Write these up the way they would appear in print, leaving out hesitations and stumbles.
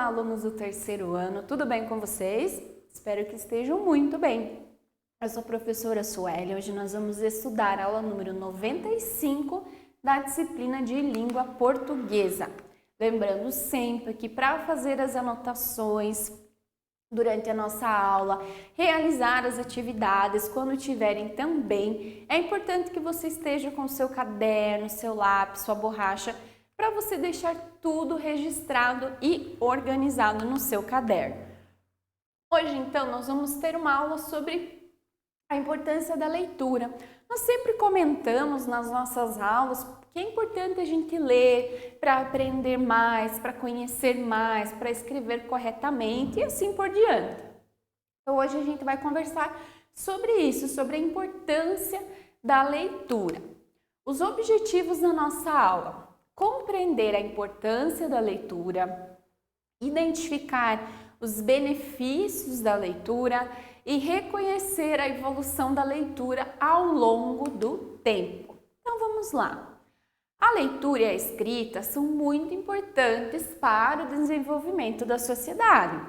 alunos do terceiro ano, tudo bem com vocês? Espero que estejam muito bem. Eu sou a professora Sueli, hoje nós vamos estudar a aula número 95 da disciplina de língua portuguesa. Lembrando sempre que para fazer as anotações durante a nossa aula, realizar as atividades quando tiverem também, é importante que você esteja com o seu caderno, seu lápis, sua borracha, para você deixar tudo registrado e organizado no seu caderno. Hoje, então, nós vamos ter uma aula sobre a importância da leitura. Nós sempre comentamos nas nossas aulas que é importante a gente ler para aprender mais, para conhecer mais, para escrever corretamente e assim por diante. Então, hoje a gente vai conversar sobre isso, sobre a importância da leitura. Os objetivos da nossa aula: compreender a importância da leitura, identificar os benefícios da leitura e reconhecer a evolução da leitura ao longo do tempo. Então vamos lá. A leitura e a escrita são muito importantes para o desenvolvimento da sociedade.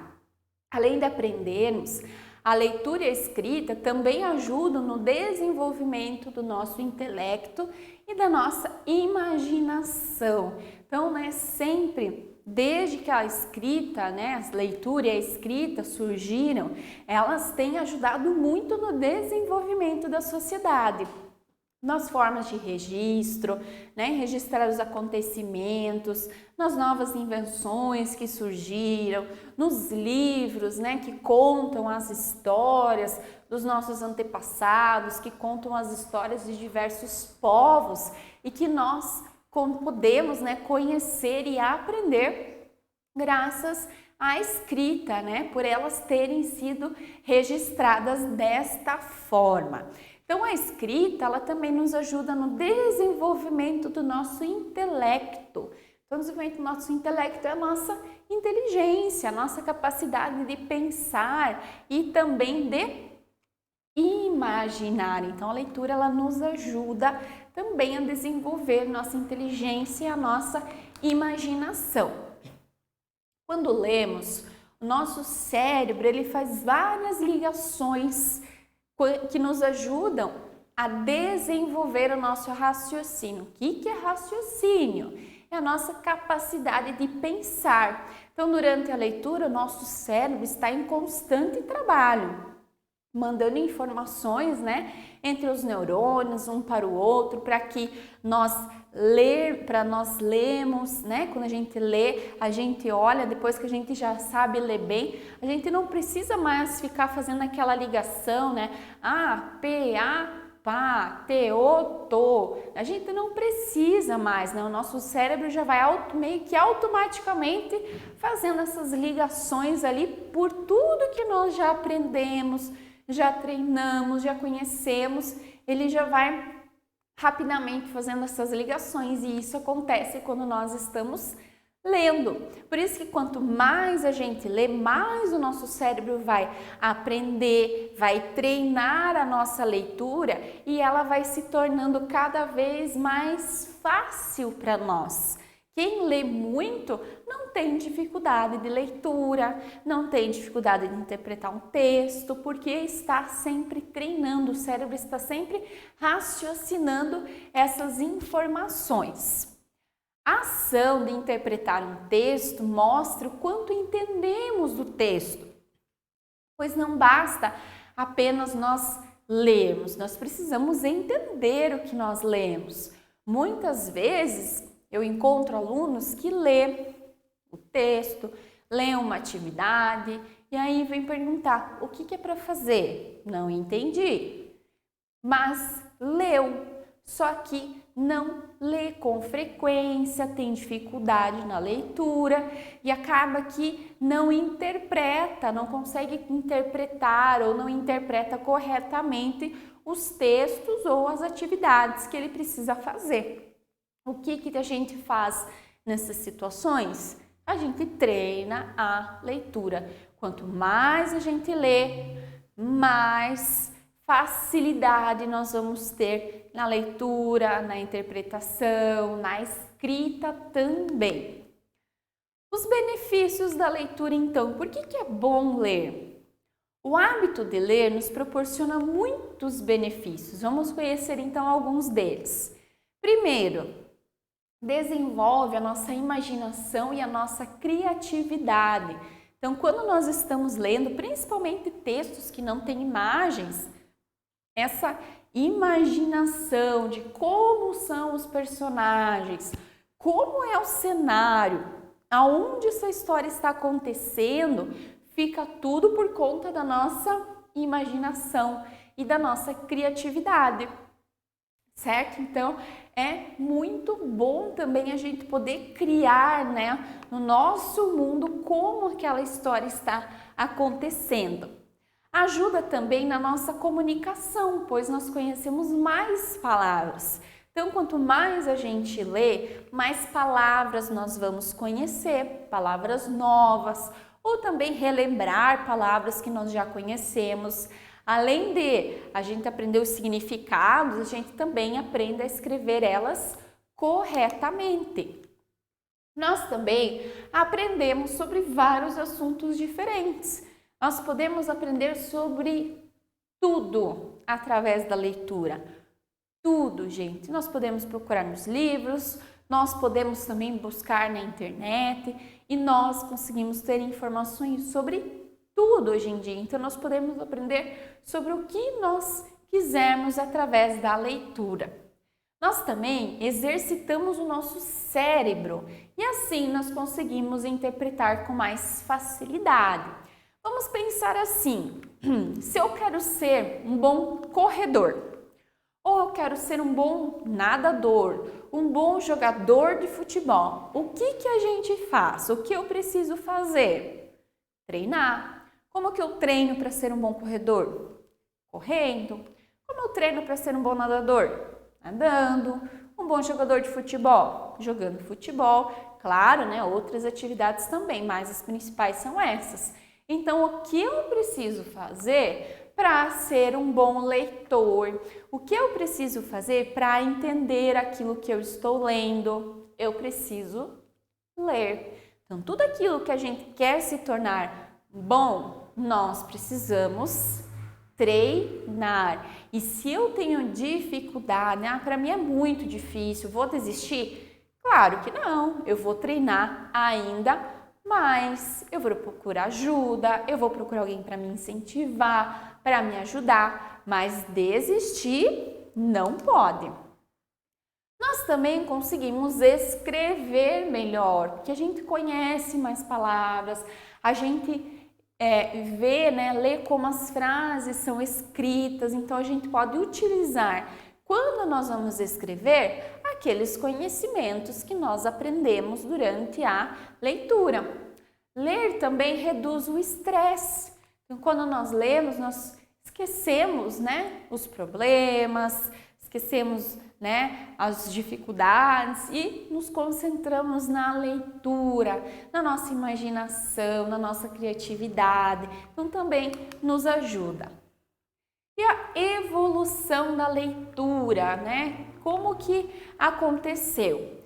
Além de aprendermos, a leitura e a escrita também ajudam no desenvolvimento do nosso intelecto e da nossa imaginação. Então, sempre, desde que a escrita, a leitura e a escrita surgiram, elas têm ajudado muito no desenvolvimento da sociedade. Nas formas de registro, registrar os acontecimentos, nas novas invenções que surgiram, nos livros, que contam as histórias dos nossos antepassados, que contam as histórias de diversos povos e que nós podemos, conhecer e aprender graças à escrita, por elas terem sido registradas desta forma. Então, a escrita, ela também nos ajuda no desenvolvimento do nosso intelecto. Então, o desenvolvimento do nosso intelecto é a nossa inteligência, a nossa capacidade de pensar e também de imaginar. Então, a leitura, ela nos ajuda também a desenvolver nossa inteligência e a nossa imaginação. Quando lemos, o nosso cérebro, ele faz várias ligações que nos ajudam a desenvolver o nosso raciocínio. O que é raciocínio? É a nossa capacidade de pensar. Então, durante a leitura, o nosso cérebro está em constante trabalho, mandando informações, entre os neurônios, um para o outro, para que nós lemos, quando a gente lê, a gente olha, depois que a gente já sabe ler bem, a gente não precisa mais ficar fazendo aquela ligação, pá, to. A gente não precisa mais, O nosso cérebro já vai meio que automaticamente fazendo essas ligações ali por tudo que nós já aprendemos, já treinamos, já conhecemos, ele já vai rapidamente fazendo essas ligações e isso acontece quando nós estamos lendo. Por isso que quanto mais a gente lê, mais o nosso cérebro vai aprender, vai treinar a nossa leitura e ela vai se tornando cada vez mais fácil para nós. Quem lê muito não tem dificuldade de leitura, não tem dificuldade de interpretar um texto, porque está sempre treinando, o cérebro está sempre raciocinando essas informações. A ação de interpretar um texto mostra o quanto entendemos do texto, pois não basta apenas nós lermos, nós precisamos entender o que nós lemos. Muitas vezes eu encontro alunos que lê o texto, lê uma atividade e aí vem perguntar: o que é para fazer? Não entendi. Mas leu, só que não lê com frequência, tem dificuldade na leitura e acaba que não interpreta, não consegue interpretar ou não interpreta corretamente os textos ou as atividades que ele precisa fazer. O que a gente faz nessas situações? A gente treina a leitura. Quanto mais a gente lê, mais facilidade nós vamos ter na leitura, na interpretação, na escrita também. Os benefícios da leitura, então, por que é bom ler? O hábito de ler nos proporciona muitos benefícios. Vamos conhecer, então, alguns deles. Primeiro, desenvolve a nossa imaginação e a nossa criatividade. Então, quando nós estamos lendo, principalmente textos que não têm imagens, essa imaginação de como são os personagens, como é o cenário, aonde essa história está acontecendo, fica tudo por conta da nossa imaginação e da nossa criatividade, certo? Então, é muito bom também a gente poder criar, né, no nosso mundo como aquela história está acontecendo. Ajuda também na nossa comunicação, pois nós conhecemos mais palavras. Então, quanto mais a gente lê, mais palavras nós vamos conhecer, palavras novas, ou também relembrar palavras que nós já conhecemos. Além de a gente aprender os significados, a gente também aprende a escrever elas corretamente. Nós também aprendemos sobre vários assuntos diferentes. Nós podemos aprender sobre tudo através da leitura. Tudo, gente. Nós podemos procurar nos livros, nós podemos também buscar na internet e nós conseguimos ter informações sobre tudo hoje em dia. Então, nós podemos aprender sobre o que nós quisermos através da leitura. Nós também exercitamos o nosso cérebro e assim nós conseguimos interpretar com mais facilidade. Vamos pensar assim, se eu quero ser um bom corredor, ou eu quero ser um bom nadador, um bom jogador de futebol, o que a gente faz? O que eu preciso fazer? Treinar. Como que eu treino para ser um bom corredor? Correndo. Como eu treino para ser um bom nadador? Nadando. Um bom jogador de futebol? Jogando futebol. Claro, né? Outras atividades também, mas as principais são essas. Então, o que eu preciso fazer para ser um bom leitor? O que eu preciso fazer para entender aquilo que eu estou lendo? Eu preciso ler. Então, tudo aquilo que a gente quer se tornar bom, nós precisamos treinar. E se eu tenho dificuldade, para mim é muito difícil, vou desistir? Claro que não, eu vou treinar ainda mais, eu vou procurar ajuda, eu vou procurar alguém para me incentivar, para me ajudar, mas desistir não pode. Nós também conseguimos escrever melhor, porque a gente conhece mais palavras, a gente vê, né, lê como as frases são escritas, então a gente pode utilizar, quando nós vamos escrever, aqueles conhecimentos que nós aprendemos durante a leitura. Ler também reduz o estresse. Então, quando nós lemos, nós esquecemos, né, os problemas, esquecemos, né, as dificuldades e nos concentramos na leitura, na nossa imaginação, na nossa criatividade. Então, também nos ajuda. E a evolução da leitura, né? Como que aconteceu?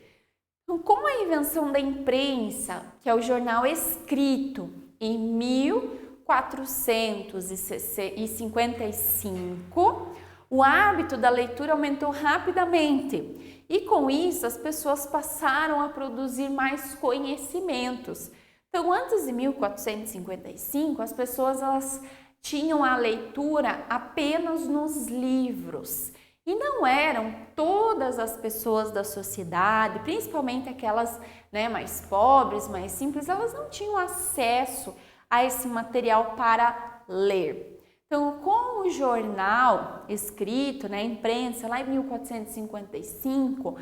Então, com a invenção da imprensa, que é o jornal escrito, em 1455, o hábito da leitura aumentou rapidamente e com isso as pessoas passaram a produzir mais conhecimentos. Então, antes de 1455, as pessoas tinham a leitura apenas nos livros. E não eram todas as pessoas da sociedade, principalmente aquelas, né, mais pobres, mais simples, elas não tinham acesso a esse material para ler. Então, com o jornal escrito, né, imprensa, lá em 1455,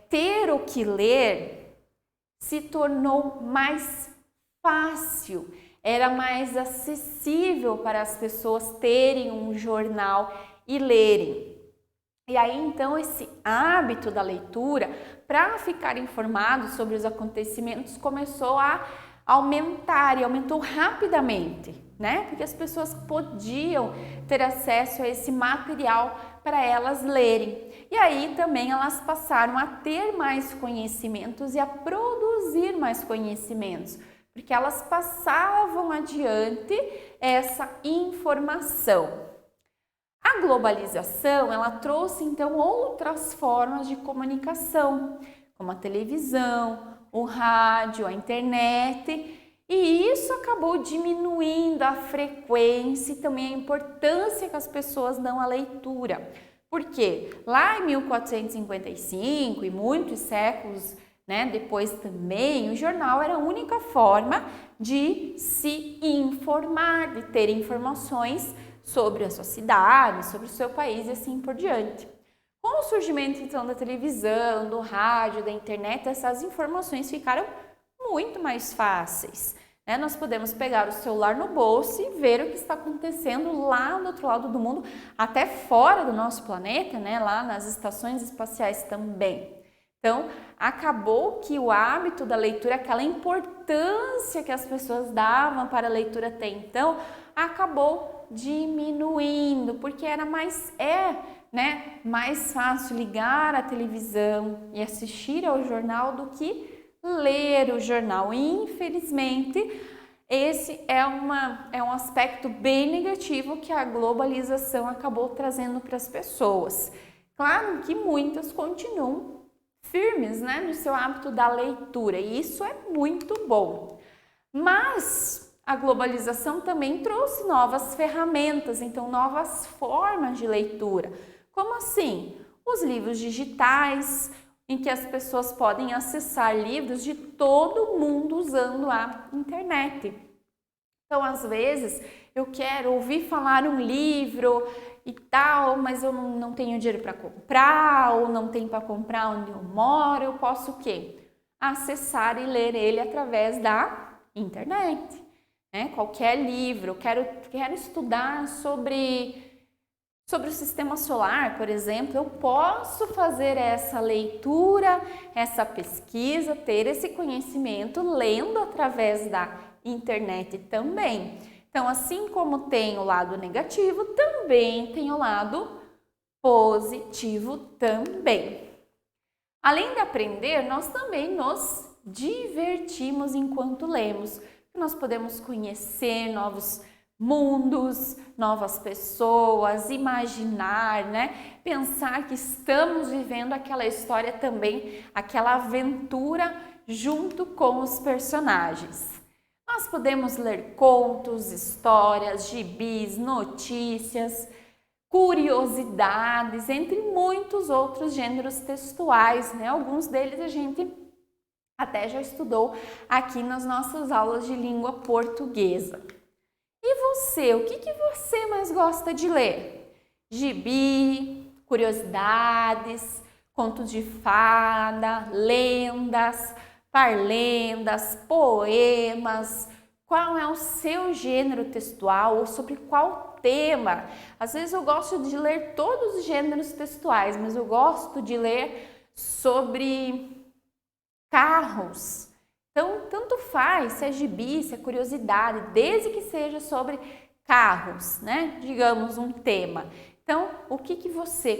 ter o que ler se tornou mais fácil. Era mais acessível para as pessoas terem um jornal e lerem. E aí, então, esse hábito da leitura, para ficar informado sobre os acontecimentos, começou a aumentar e aumentou rapidamente, né? Porque as pessoas podiam ter acesso a esse material para elas lerem. E aí também elas passaram a ter mais conhecimentos e a produzir mais conhecimentos, porque elas passavam adiante essa informação. A globalização, ela trouxe então outras formas de comunicação, como a televisão, o rádio, a internet, e isso acabou diminuindo a frequência e também a importância que as pessoas dão à leitura. Porque lá em 1455 e muitos séculos, depois também, o jornal era a única forma de se informar, de ter informações sobre a sua cidade, sobre o seu país e assim por diante. Com o surgimento então da televisão, do rádio, da internet, essas informações ficaram muito mais fáceis. Nós podemos pegar o celular no bolso e ver o que está acontecendo lá do outro lado do mundo, até fora do nosso planeta, lá nas estações espaciais também. Então, acabou que o hábito da leitura, aquela importância que as pessoas davam para a leitura até então, acabou diminuindo, porque era mais fácil ligar a televisão e assistir ao jornal do que ler o jornal. E, infelizmente, esse é um aspecto bem negativo que a globalização acabou trazendo para as pessoas. Claro que muitas continuam firmes, no seu hábito da leitura, e isso é muito bom. Mas a globalização também trouxe novas ferramentas, então novas formas de leitura. Como assim? Os livros digitais, em que as pessoas podem acessar livros de todo mundo usando a internet. Então, às vezes, eu quero ouvir falar um livro e tal, mas eu não tenho dinheiro para comprar, ou não tenho para comprar onde eu moro, eu posso o quê? Acessar e ler ele através da internet. Qualquer livro, eu quero estudar sobre o sistema solar, por exemplo, eu posso fazer essa leitura, essa pesquisa, ter esse conhecimento lendo através da internet também. Então, assim como tem o lado negativo, também tem o lado positivo também. Além de aprender, nós também nos divertimos enquanto lemos. Nós podemos conhecer novos mundos, novas pessoas, imaginar, pensar que estamos vivendo aquela história também, aquela aventura junto com os personagens. Nós podemos ler contos, histórias, gibis, notícias, curiosidades, entre muitos outros gêneros textuais, Alguns deles a gente até já estudou aqui nas nossas aulas de língua portuguesa. E você, o que você mais gosta de ler? Gibi, curiosidades, contos de fada, lendas, parlendas, poemas. Qual é o seu gênero textual ou sobre qual tema? Às vezes eu gosto de ler todos os gêneros textuais, mas eu gosto de ler sobre carros. Então, tanto faz se é gibi, se é curiosidade, desde que seja sobre carros, Digamos um tema. Então,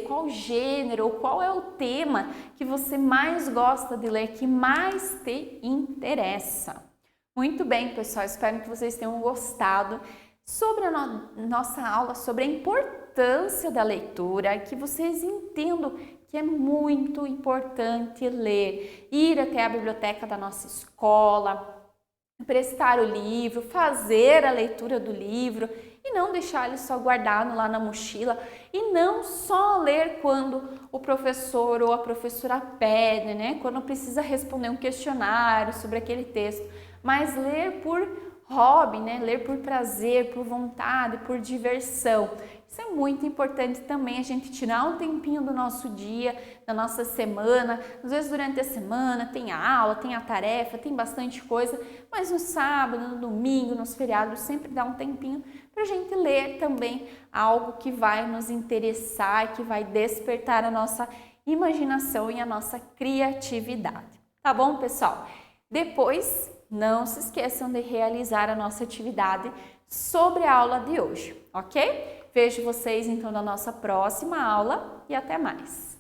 qual gênero ou qual é o tema que você mais gosta de ler, que mais te interessa? Muito bem, pessoal, espero que vocês tenham gostado sobre a nossa aula, sobre a importância da leitura, que vocês entendam que é muito importante ler, ir até a biblioteca da nossa escola, emprestar o livro, fazer a leitura do livro e não deixar ele só guardado lá na mochila e não só ler quando o professor ou a professora pede, Quando precisa responder um questionário sobre aquele texto, mas ler por hobby, Ler por prazer, por vontade, por diversão. Isso é muito importante também, a gente tirar um tempinho do nosso dia, da nossa semana. Às vezes durante a semana tem a aula, tem a tarefa, tem bastante coisa, mas no sábado, no domingo, nos feriados, sempre dá um tempinho para a gente ler também algo que vai nos interessar, que vai despertar a nossa imaginação e a nossa criatividade. Tá bom, pessoal? Depois, não se esqueçam de realizar a nossa atividade sobre a aula de hoje, ok? Vejo vocês então na nossa próxima aula e até mais!